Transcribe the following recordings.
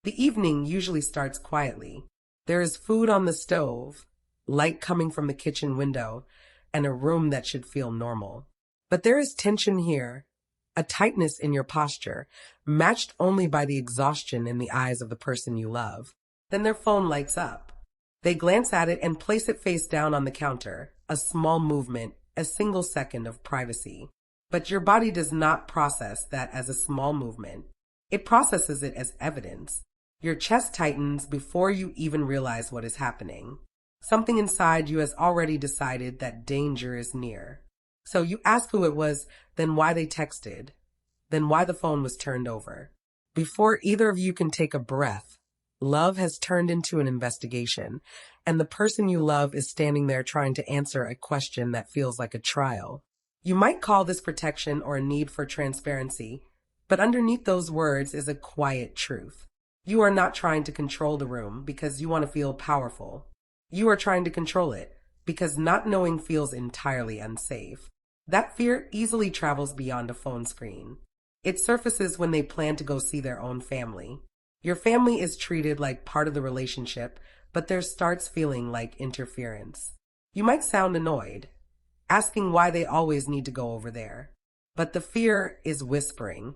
The evening usually starts quietly. There is food on the stove, light coming from the kitchen window, and a room that should feel normal. But there is tension here, a tightness in your posture, matched only by the exhaustion in the eyes of the person you love. Then their phone lights up. They glance at it and place it face down on the counter, a small movement, a single second of privacy. But your body does not process that as a small movement. It processes it as evidence. Your chest tightens before you even realize what is happening. Something inside you has already decided that danger is near. So you ask who it was, then why they texted, then why the phone was turned over. Before either of you can take a breath, love has turned into an investigation, and the person you love is standing there trying to answer a question that feels like a trial. You might call this protection or a need for transparency, but underneath those words is a quiet truth. You are not trying to control the room because you want to feel powerful. You are trying to control it because not knowing feels entirely unsafe. That fear easily travels beyond a phone screen. It surfaces when they plan to go see their own family. Your family is treated like part of the relationship, but there starts feeling like interference. You might sound annoyed, asking why they always need to go over there. But the fear is whispering,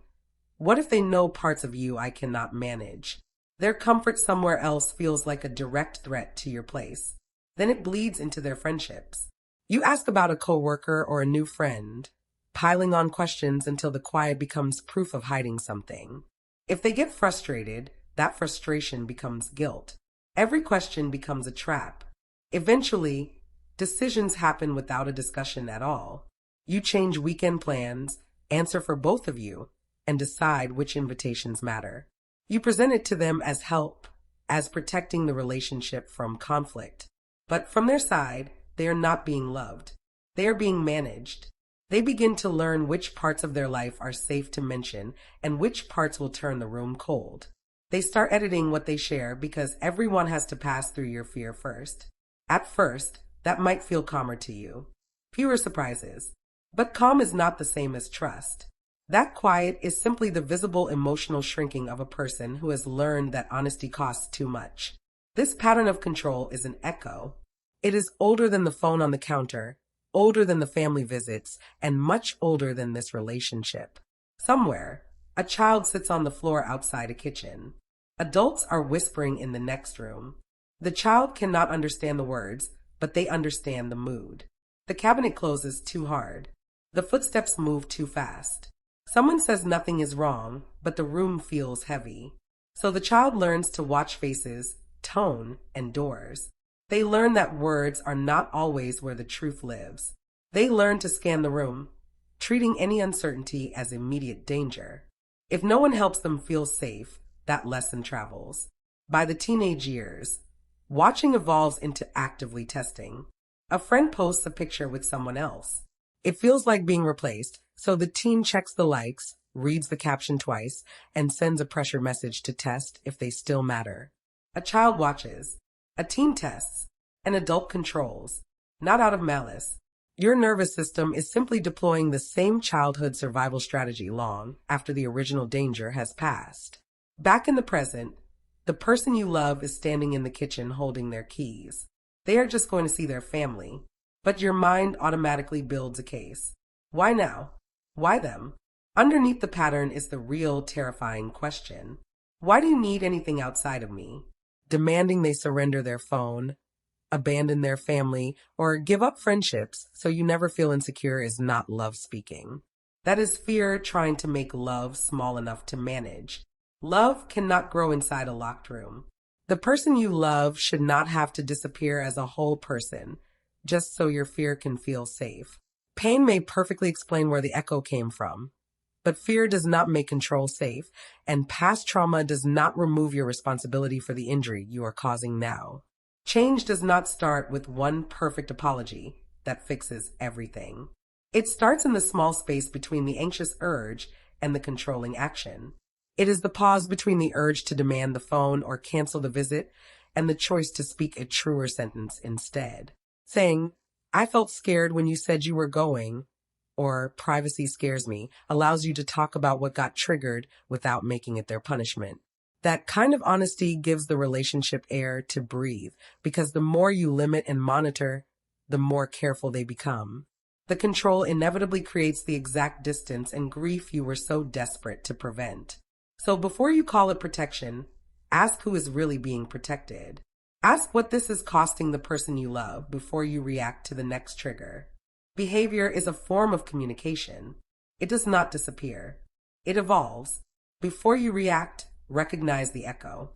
what if they know parts of you I cannot manage? Their comfort somewhere else feels like a direct threat to your place. Then it bleeds into their friendships. You ask about a coworker or a new friend, piling on questions until the quiet becomes proof of hiding something. If they get frustrated, that frustration becomes guilt. Every question becomes a trap. Eventually, decisions happen without a discussion at all. You change weekend plans, answer for both of you, and decide which invitations matter. You present it to them as help, as protecting the relationship from conflict. But from their side, they are not being loved. They are being managed. They begin to learn which parts of their life are safe to mention and which parts will turn the room cold. They start editing what they share because everyone has to pass through your fear first. At first, that might feel calmer to you. Fewer surprises. But calm is not the same as trust. That quiet is simply the visible emotional shrinking of a person who has learned that honesty costs too much. This pattern of control is an echo. It is older than the phone on the counter, older than the family visits, and much older than this relationship. Somewhere, a child sits on the floor outside a kitchen. Adults are whispering in the next room. The child cannot understand the words, but they understand the mood. The cabinet closes too hard. The footsteps move too fast. Someone says nothing is wrong, but the room feels heavy. So the child learns to watch faces, tone, and doors. They learn that words are not always where the truth lives. They learn to scan the room, treating any uncertainty as immediate danger. If no one helps them feel safe, that lesson travels. By the teenage years, watching evolves into actively testing. A friend posts a picture with someone else. It feels like being replaced, so the teen checks the likes, reads the caption twice, and sends a pressure message to test if they still matter. A child watches. A teen tests. An adult controls. Not out of malice. Your nervous system is simply deploying the same childhood survival strategy long after the original danger has passed. Back in the present, the person you love is standing in the kitchen holding their keys. They are just going to see their family. But your mind automatically builds a case. Why now? Why them? Underneath the pattern is the real terrifying question. Why do you need anything outside of me? Demanding they surrender their phone, abandon their family, or give up friendships so you never feel insecure is not love speaking. That is fear trying to make love small enough to manage. Love cannot grow inside a locked room. The person you love should not have to disappear as a whole person, just so your fear can feel safe. Pain may perfectly explain where the echo came from, but fear does not make control safe, and past trauma does not remove your responsibility for the injury you are causing now. Change does not start with one perfect apology that fixes everything. It starts in the small space between the anxious urge and the controlling action. It is the pause between the urge to demand the phone or cancel the visit and the choice to speak a truer sentence instead. Saying, I felt scared when you said you were going, or privacy scares me, allows you to talk about what got triggered without making it their punishment. That kind of honesty gives the relationship air to breathe, because the more you limit and monitor, the more careful they become. The control inevitably creates the exact distance and grief you were so desperate to prevent. So before you call it protection, ask who is really being protected. Ask what this is costing the person you love before you react to the next trigger. Behavior is a form of communication. It does not disappear. It evolves. Before you react, recognize the echo.